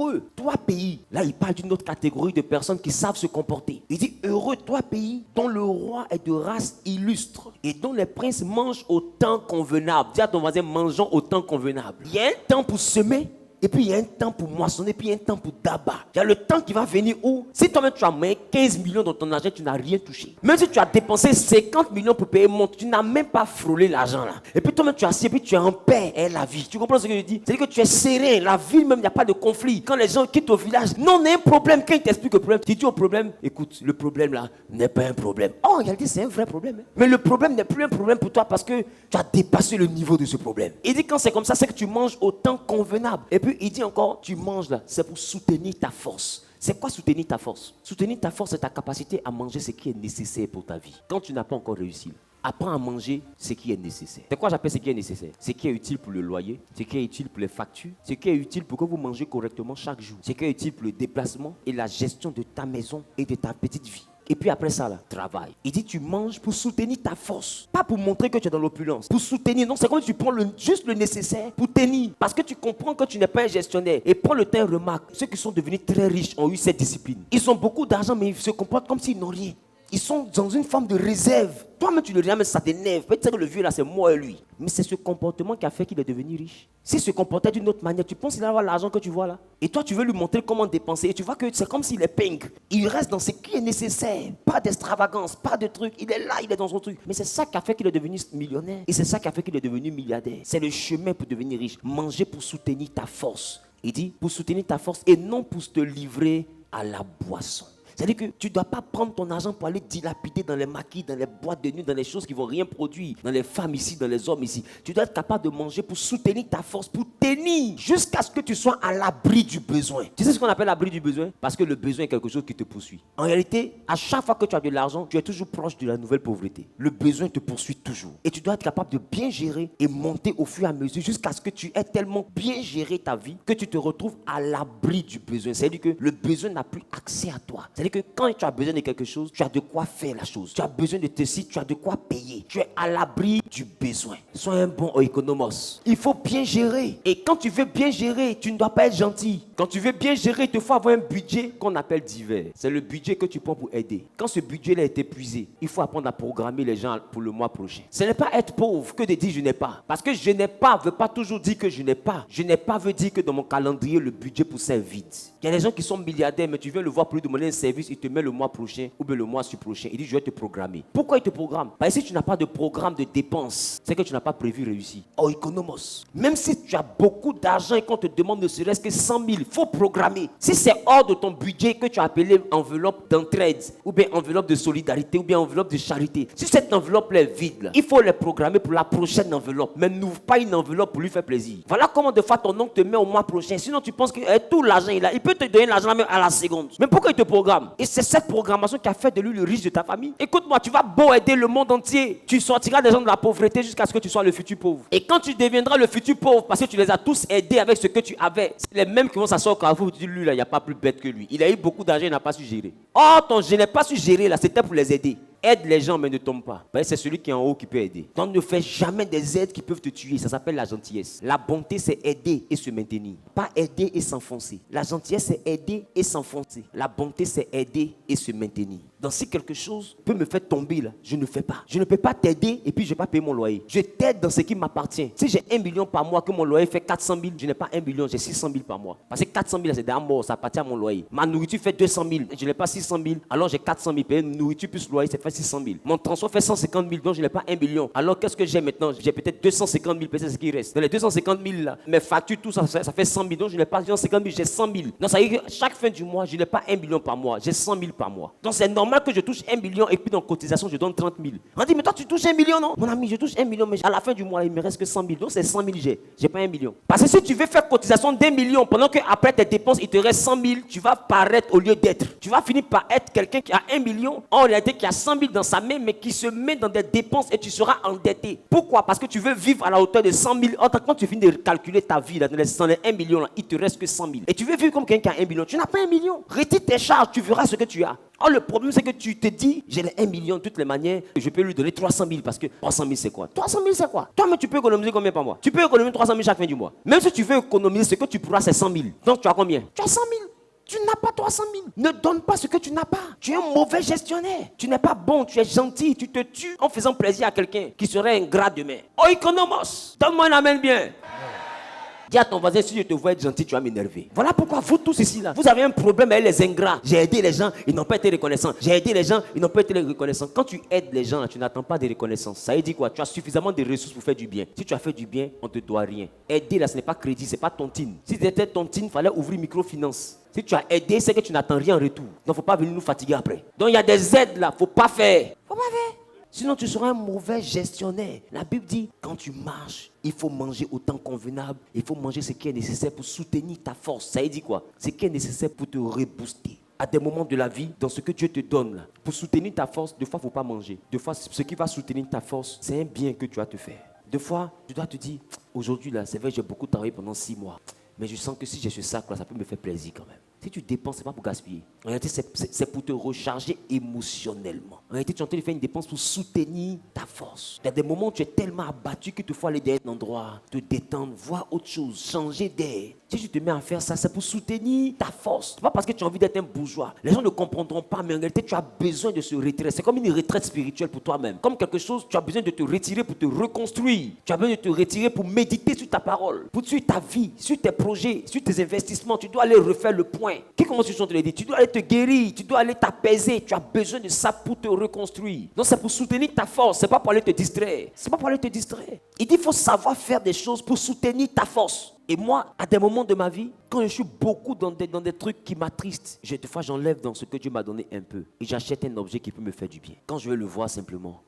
heureux, toi pays. Là, il parle d'une autre catégorie de personnes qui savent se comporter. Il dit, heureux, toi pays, dont le roi est de race illustre et dont les princes mangent au temps convenable. Dis à ton voisin, mangeons au temps convenable. Il y a un temps pour semer. Et puis il y a un temps pour moissonner, puis il y a un temps pour d'abat. Il y a le temps qui va venir où, si toi-même tu as mis 15 millions dans ton argent, tu n'as rien touché. Même si tu as dépensé 50 millions pour payer mon, tu n'as même pas frôlé l'argent là. Et puis toi-même tu as assis, et puis tu es en paix, et la vie. Tu comprends ce que je dis? C'est-à-dire que tu es serein, la vie même, il n'y a pas de conflit. Quand les gens quittent au village, non, on a un problème. Quand ils t'expliquent le problème, tu dis au problème, écoute, le problème là n'est pas un problème. Oh, en réalité, c'est un vrai problème. Hein. Mais le problème n'est plus un problème pour toi parce que tu as dépassé le niveau de ce problème. Il dit quand c'est comme ça, c'est que tu manges au temps convenable. Et puis il dit encore, tu manges là, c'est pour soutenir ta force. C'est quoi soutenir ta force? Soutenir ta force, c'est ta capacité à manger ce qui est nécessaire pour ta vie. Quand tu n'as pas encore réussi, apprends à manger ce qui est nécessaire. C'est quoi j'appelle ce qui est nécessaire? Ce qui est utile pour le loyer, ce qui est utile pour les factures, ce qui est utile pour que vous mangez correctement chaque jour, ce qui est utile pour le déplacement et la gestion de ta maison et de ta petite vie. Et puis après ça, là, travail. Il dit, tu manges pour soutenir ta force. Pas pour montrer que tu es dans l'opulence. Pour soutenir. Non, c'est comme si tu prends juste le nécessaire pour tenir. Parce que tu comprends que tu n'es pas un gestionnaire. Et prends le temps et remarque. Ceux qui sont devenus très riches ont eu cette discipline. Ils ont beaucoup d'argent, mais ils se comportent comme s'ils n'ont rien. Ils sont dans une forme de réserve. Toi-même, tu le regardes, mais ça t'énerve. Peut-être que le vieux là, c'est moi et lui. Mais c'est ce comportement qui a fait qu'il est devenu riche. S'il se comportait d'une autre manière, tu penses qu'il va avoir l'argent que tu vois là. Et toi, tu veux lui montrer comment dépenser. Et tu vois que c'est comme s'il est pink. Il reste dans ce qui est nécessaire. Pas d'extravagance, pas de truc. Il est là, il est dans son truc. Mais c'est ça qui a fait qu'il est devenu millionnaire. Et c'est ça qui a fait qu'il est devenu milliardaire. C'est le chemin pour devenir riche. Manger pour soutenir ta force. Il dit, pour soutenir ta force et non pour te livrer à la boisson. C'est-à-dire que tu ne dois pas prendre ton argent pour aller dilapider dans les maquis, dans les boîtes de nuit, dans les choses qui ne vont rien produire, dans les femmes ici, dans les hommes ici. Tu dois être capable de manger pour soutenir ta force, pour tenir jusqu'à ce que tu sois à l'abri du besoin. Tu sais ce qu'on appelle l'abri du besoin? Parce que le besoin est quelque chose qui te poursuit. En réalité, à chaque fois que tu as de l'argent, tu es toujours proche de la nouvelle pauvreté. Le besoin te poursuit toujours. Et tu dois être capable de bien gérer et monter au fur et à mesure jusqu'à ce que tu aies tellement bien géré ta vie que tu te retrouves à l'abri du besoin. C'est-à-dire que le besoin n'a plus accès à toi. C'est-à-dire que quand tu as besoin de quelque chose, tu as de quoi faire la chose. Tu as besoin de te sites, tu as de quoi payer. Tu es à l'abri du besoin. Sois un bon économos. Il faut bien gérer. Et quand tu veux bien gérer, tu ne dois pas être gentil. Quand tu veux bien gérer, il te faut avoir un budget qu'on appelle divers. C'est le budget que tu prends pour aider. Quand ce budget-là est épuisé, il faut apprendre à programmer les gens pour le mois prochain. Ce n'est pas être pauvre que de dire je n'ai pas. Parce que je n'ai pas ne veut pas toujours dire que je n'ai pas. Je n'ai pas veut dire que dans mon calendrier, le budget pour ça est vide. Il y a des gens qui sont milliardaires, mais tu viens le voir pour lui demander un service, il te met le mois prochain ou bien le mois prochain. Il dit je vais te programmer. Pourquoi il te programme? Parce que si tu n'as pas de programme de dépenses, c'est que tu n'as pas prévu réussir. Oh, économos. Même si tu as beaucoup d'argent et qu'on te demande ne serait-ce que 100 000, il faut programmer. Si c'est hors de ton budget que tu as appelé enveloppe d'entraide, ou bien enveloppe de solidarité, ou bien enveloppe de charité, si cette enveloppe-là est vide, là, il faut les programmer pour la prochaine enveloppe. Mais n'ouvre pas une enveloppe pour lui faire plaisir. Voilà comment de fois ton oncle te met au mois prochain. Sinon tu penses que tout l'argent il a. Il peut te donner l'argent même à la seconde. Mais pourquoi il te programme? Et c'est cette programmation qui a fait de lui le riche de ta famille. Écoute-moi, tu vas beau aider le monde entier. Tu sortiras des gens de la pauvreté jusqu'à ce que tu sois le futur pauvre. Et quand tu deviendras le futur pauvre, parce que tu les as tous aidés avec ce que tu avais, c'est les mêmes qui vont s'asseoir au carrefour et tu dis lui là, il n'y a pas plus bête que lui. Il a eu beaucoup d'argent, il n'a pas su gérer. Oh, ton je n'ai pas su gérer là, c'était pour les aider. Aide les gens mais ne tombe pas. C'est celui qui est en haut qui peut aider. Donc ne fais jamais des aides qui peuvent te tuer. Ça s'appelle la gentillesse. La bonté c'est aider et se maintenir. Pas aider et s'enfoncer. La gentillesse c'est aider et s'enfoncer. La bonté c'est aider et se maintenir. Donc si quelque chose peut me faire tomber là, je ne fais pas. Je ne peux pas t'aider et puis je ne vais pas payer mon loyer. Je t'aide dans ce qui m'appartient. Si j'ai 1 million par mois, que mon loyer fait 400 000, je n'ai pas 1 million, j'ai 600 000 par mois. Parce que 400 000 c'est déjà mort, ça appartient à mon loyer. Ma nourriture fait 200 000, je n'ai pas 600 000, alors j'ai 400 000. Payer nourriture plus loyer, c'est fait 600 000. Mon transport fait 150 000, donc je n'ai pas 1 million. Alors qu'est-ce que j'ai maintenant? J'ai peut-être 250 000, peut-être ce qui reste. Dans les 250 000 là, mes factures, tout ça, ça fait 100 000, donc je n'ai pas 150 000, j'ai 100 000. Donc ça veut dire que chaque fin du mois, je n'ai pas 1 million par mois, j'ai 100 000 par mois. Donc c'est normal que je touche 1 million et puis dans cotisation, je donne 30 000. On dit, mais toi tu touches 1 million, non? Mon ami, je touche 1 million, mais à la fin du mois, il me reste que 100 000. Donc c'est 100 000, j'ai pas 1 million. Parce que si tu veux faire cotisation d'1 million, pendant qu'après tes dépenses, il te reste 100 000, tu vas paraître au lieu d'être. Tu vas finir par être quelqu'un qui a 1 million, en réalité qui a 100 000 dans sa main, mais qui se met dans des dépenses et tu seras endetté. Pourquoi? Parce que tu veux vivre à la hauteur de 100 000. Quand tu finis de calculer ta vie, là, dans les 1 million, là, il te reste que 100 000. Et tu veux vivre comme quelqu'un qui a 1 million. Tu n'as pas 1 million. Retire tes charges, tu verras ce que tu as. Or, le problème, c'est que tu te dis, j'ai les 1 million de toutes les manières, je peux lui donner 300 000 parce que 300 000, c'est quoi? 300 000, c'est quoi? Toi, mais tu peux économiser combien par mois? Tu peux économiser 300 000 chaque fin du mois. Même si tu veux économiser, ce que tu pourras, c'est 100 000. Donc, tu as combien? Tu as 100 000. Tu n'as pas 300 000. Ne donne pas ce que tu n'as pas. Tu es un mauvais gestionnaire. Tu n'es pas bon, tu es gentil. Tu te tues en faisant plaisir à quelqu'un qui serait ingrat demain. Oh, économos, donne-moi un amen bien. Dis à ton voisin, si je te vois être gentil, tu vas m'énerver. Voilà pourquoi vous tous ici, là, vous avez un problème avec les ingrats. J'ai aidé les gens, ils n'ont pas été reconnaissants. J'ai aidé les gens, ils n'ont pas été reconnaissants. Quand tu aides les gens, là, tu n'attends pas de reconnaissance. Ça veut dire quoi? Tu as suffisamment de ressources pour faire du bien. Si tu as fait du bien, on ne te doit rien. Aider, là, ce n'est pas crédit, ce n'est pas tontine. Si c'était tontine, il fallait ouvrir microfinance. Si tu as aidé, c'est que tu n'attends rien en retour. Donc, il ne faut pas venir nous fatiguer après. Donc, il y a des aides là, il ne faut pas faire. Faut pas faire. Sinon, tu seras un mauvais gestionnaire. La Bible dit, quand tu marches, il faut manger au temps convenable. Il faut manger ce qui est nécessaire pour soutenir ta force. Ça veut dire quoi? Ce qui est nécessaire pour te rebooster. À des moments de la vie, dans ce que Dieu te donne, là, pour soutenir ta force, des fois, il ne faut pas manger. Des fois, ce qui va soutenir ta force, c'est un bien que tu vas te faire. Des fois, tu dois te dire, aujourd'hui, là, c'est vrai, j'ai beaucoup travaillé pendant 6 mois. Mais je sens que si j'ai ce sac-là, ça peut me faire plaisir quand même. Si tu dépenses, ce n'est pas pour gaspiller. En réalité, c'est pour te recharger émotionnellement. En réalité, tu es en train de faire une dépense pour soutenir ta force. Il y a des moments où tu es tellement abattu qu'il te faut aller dans un endroit, te détendre, voir autre chose, changer d'air. Si tu te mets à faire ça, c'est pour soutenir ta force. Ce n'est pas parce que tu as envie d'être un bourgeois. Les gens ne comprendront pas, mais en réalité, tu as besoin de se retirer. C'est comme une retraite spirituelle pour toi-même. Comme quelque chose, tu as besoin de te retirer pour te reconstruire. Tu as besoin de te retirer pour méditer sur ta parole, pour suivre ta vie, sur tes projets, sur tes investissements. Tu dois aller refaire le point. Qui commence sur te le dire? Tu dois aller te guérir, tu dois aller t'apaiser. Tu as besoin de ça pour te reconstruire. Donc c'est pour soutenir ta force, c'est pas pour aller te distraire. C'est pas pour aller te distraire. Il dit qu'il faut savoir faire des choses pour soutenir ta force. Et moi, à des moments de ma vie, quand je suis beaucoup dans des trucs qui m'attristent, des fois j'enlève dans ce que Dieu m'a donné un peu. Et j'achète un objet qui peut me faire du bien. Quand je vais le voir simplement,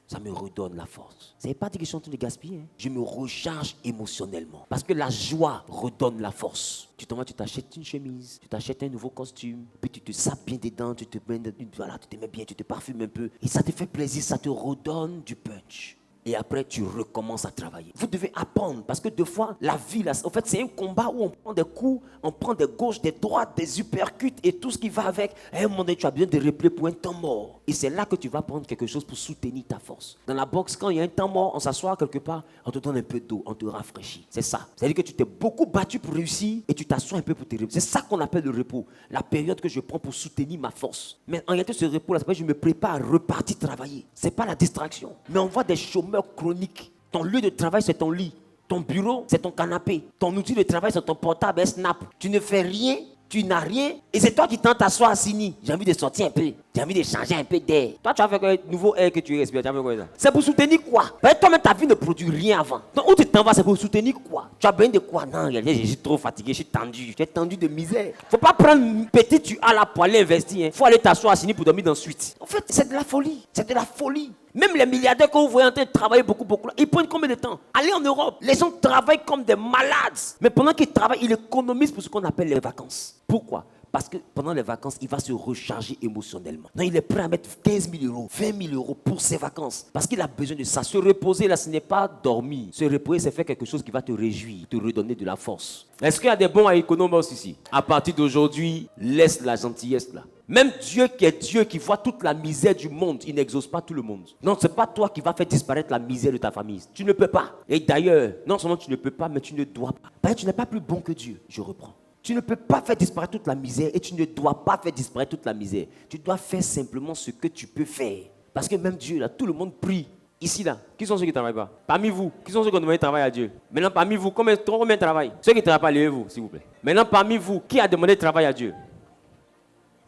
ça me redonne la force. Ça n'est pas dit que je suis en train de gaspiller. Hein. Je me recharge émotionnellement. Parce que la joie redonne la force. Tu t'en vas, tu t'achètes une chemise, tu t'achètes un nouveau costume, puis tu te sapes bien dedans, tu te mets bien, tu te parfumes un peu. Et ça te fait plaisir, ça te redonne du punch. Et après, tu recommences à travailler. Vous devez apprendre, parce que des fois, la vie, là, en fait, c'est un combat où on prend des coups, on prend des gauches, des droites, des uppercuts et tout ce qui va avec. À un moment donné, tu as besoin de replier pour un temps mort. Et c'est là que tu vas prendre quelque chose pour soutenir ta force. Dans la boxe, quand il y a un temps mort, on s'assoit quelque part, on te donne un peu d'eau, on te rafraîchit. C'est ça. C'est-à-dire que tu t'es beaucoup battu pour réussir et tu t'assois un peu pour te reposer. C'est ça qu'on appelle le repos. La période que je prends pour soutenir ma force. Mais en réalité, ce repos-là, c'est parce que je me prépare à repartir travailler. C'est pas la distraction. Mais on voit des chômeurs chronique. Ton lieu de travail, c'est ton lit. Ton bureau, c'est ton canapé. Ton outil de travail, c'est ton portable et Snap. Tu ne fais rien, tu n'as rien. Et c'est toi qui tentes t'asseoir à Sini. J'ai envie de sortir un peu. J'ai envie de changer un peu d'air. Toi, tu as fait quoi? Nouveau air que tu respires. Tu as fait quoi ça? C'est pour soutenir quoi? Parce que toi-même, ta vie ne produit rien avant. Donc, où tu t'en vas, c'est pour soutenir quoi? Tu as besoin de quoi? Non, je suis trop fatigué, je suis tendu. Tu es tendu de misère. Faut pas prendre une petite tu as là pour aller investir. Hein. Faut aller t'asseoir à Sini pour dormir dans suite. En fait, c'est de la folie. C'est de la folie. Même les milliardaires que vous voyez en train de travailler beaucoup, ils prennent combien de temps? Allez en Europe. Les gens travaillent comme des malades. Mais pendant qu'ils travaillent, ils économisent pour ce qu'on appelle les vacances. Pourquoi? Parce que pendant les vacances, il va se recharger émotionnellement. Donc, il est prêt à mettre 15 000 euros, 20 000 euros pour ses vacances. Parce qu'il a besoin de ça. Se reposer, là, ce n'est pas dormir. Se reposer, c'est faire quelque chose qui va te réjouir, te redonner de la force. Est-ce qu'il y a des bons économes ici? À partir d'aujourd'hui, laisse la gentillesse là. Même Dieu qui est Dieu, qui voit toute la misère du monde, il n'exauce pas tout le monde. Non, ce n'est pas toi qui vas faire disparaître la misère de ta famille. Tu ne peux pas. Et d'ailleurs, non seulement tu ne peux pas, mais tu ne dois pas. Parce que tu n'es pas plus bon que Dieu. Je reprends. Tu ne peux pas faire disparaître toute la misère et tu ne dois pas faire disparaître toute la misère. Tu dois faire simplement ce que tu peux faire. Parce que même Dieu, là, tout le monde prie. Ici, là, qui sont ceux qui ne travaillent pas? Parmi vous, qui sont ceux qui ont demandé de travailler à Dieu? Maintenant, parmi vous, combien travaillent? Ceux qui ne travaillent pas, levez-vous, s'il vous plaît. Maintenant, parmi vous, qui a demandé de travailler à Dieu?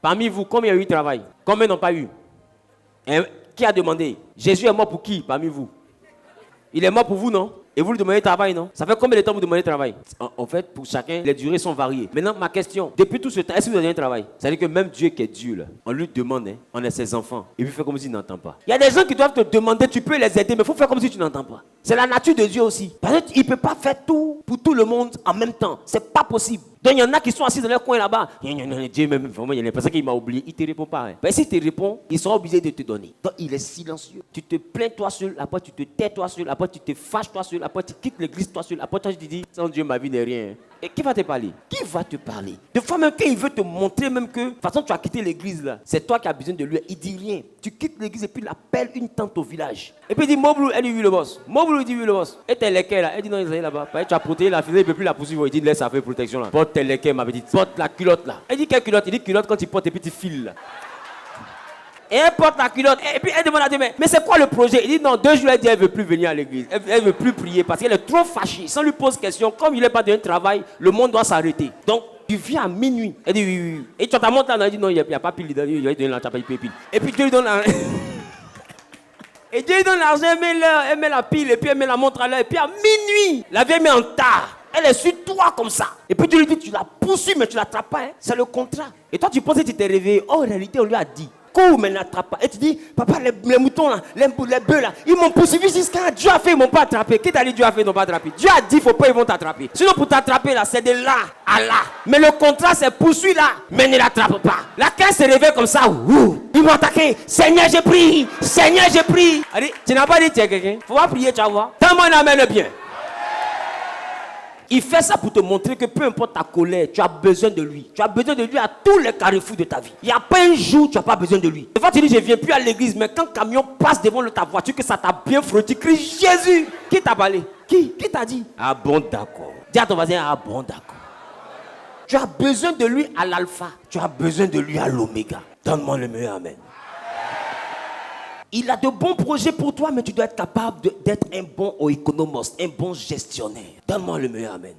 Parmi vous, combien a eu travail? Combien n'ont pas eu? Et qui a demandé? Jésus est mort pour qui parmi vous? Il est mort pour vous, non? Et vous lui demandez travail, non? Ça fait combien de temps vous demandez travail? En fait, pour chacun, les durées sont variées. Maintenant, ma question, depuis tout ce temps, est-ce que vous avez un travail? C'est-à-dire que même Dieu qui est Dieu, là, on lui demande, hein, on est ses enfants, et puis il fait comme s'il n'entend pas. Il y a des gens qui doivent te demander, tu peux les aider, mais il faut faire comme si tu n'entends pas. C'est la nature de Dieu aussi. Parce qu'il ne peut pas faire tout pour tout le monde en même temps. C'est pas possible. Donc il y en a qui sont assis dans leur coin là-bas. Dieu même, vraiment, il y a l'impression qu'il m'a oublié. Il ne te répond pas. Hein. S'il te répond, il sera obligé de te donner. Donc il est silencieux. Tu te plains toi seul, après tu te tais toi seul, après tu te fâches toi seul, après tu quittes l'église toi seul, après toi tu te dis, sans Dieu ma vie n'est rien. Et qui va te parler? Qui va te parler? De fois même qu'il veut te montrer même que, de toute façon tu as quitté l'église là, c'est toi qui as besoin de lui. Il dit rien. Tu quittes l'église et puis il appelle une tante au village. Et puis il dit, Moblou, elle dit oui le boss. Moblou dit oui le boss. Et t'es lesquels là? Elle dit non, ils sont là-bas. Tu as protégé la fille, il ne peut plus la poursuivre. Il dit laisse, ça fait protection là. Porte tes lesquels, ma petite. Porte la culotte là. Elle dit quelle culotte? Il dit culotte quand tu portes tes petits fils là. Et elle porte la culotte. Et puis elle demande à Dieu, mais c'est quoi le projet? Il dit non, 2 jours, elle dit elle ne veut plus venir à l'église. Elle ne veut plus prier parce qu'elle est trop fâchée. Si on lui pose question, comme il n'est pas d'un travail, le monde doit s'arrêter. Donc, tu viens à minuit. Elle dit oui, oui, oui. Et tu ta montre là, elle dit non, il n'y a pas pile. Il va donner la pile. Et puis Dieu lui donne l'argent. Et Dieu lui donne l'argent, elle met la pile, et puis elle met la montre à l'heure. Et puis à minuit, la vieille met en tard. Elle est sur toi comme ça. Et puis Dieu lui dit, tu la poursuis, mais tu ne l'attrapes pas. Hein. C'est le contrat. Et toi, tu penses que tu t'es réveillé. Oh, en réalité, on lui a dit. Cours, mais n'attrape pas. Et tu dis, papa, les moutons là, les bœufs là, ils m'ont poursuivi jusqu'à Dieu a fait, ils m'ont pas attrapé. Qui t'a dit Dieu a fait, ils n'ont pas attrapé? Dieu a dit, il ne faut pas, ils vont t'attraper. Sinon, pour t'attraper là, c'est de là à là. Mais le contrat, c'est poursuis là, mais ne l'attrape pas. La caisse se réveille comme ça. Ils m'ont attaqué. Seigneur, j'ai pris. Seigneur, j'ai pris. Allez, tu n'as pas dit, tu es quelqu'un. Faut pas prier, tu vas voir. Tends-moi la main le bien. Il fait ça pour te montrer que peu importe ta colère, tu as besoin de lui. Tu as besoin de lui à tous les carrefours de ta vie. Il n'y a pas un jour où tu n'as pas besoin de lui. Des fois, tu dis, je ne viens plus à l'église, mais quand le camion passe devant ta voiture, que ça t'a bien frotté, tu cries Jésus. Qui t'a parlé? Qui t'a dit? Ah bon, d'accord. Dis à ton voisin, ah bon, d'accord. Tu as besoin de lui à l'alpha. Tu as besoin de lui à l'oméga. Donne-moi le meilleur, amen. Il a de bons projets pour toi, mais tu dois être capable d'être un bon oikonomos, un bon gestionnaire. Donne-moi le meilleur, amen.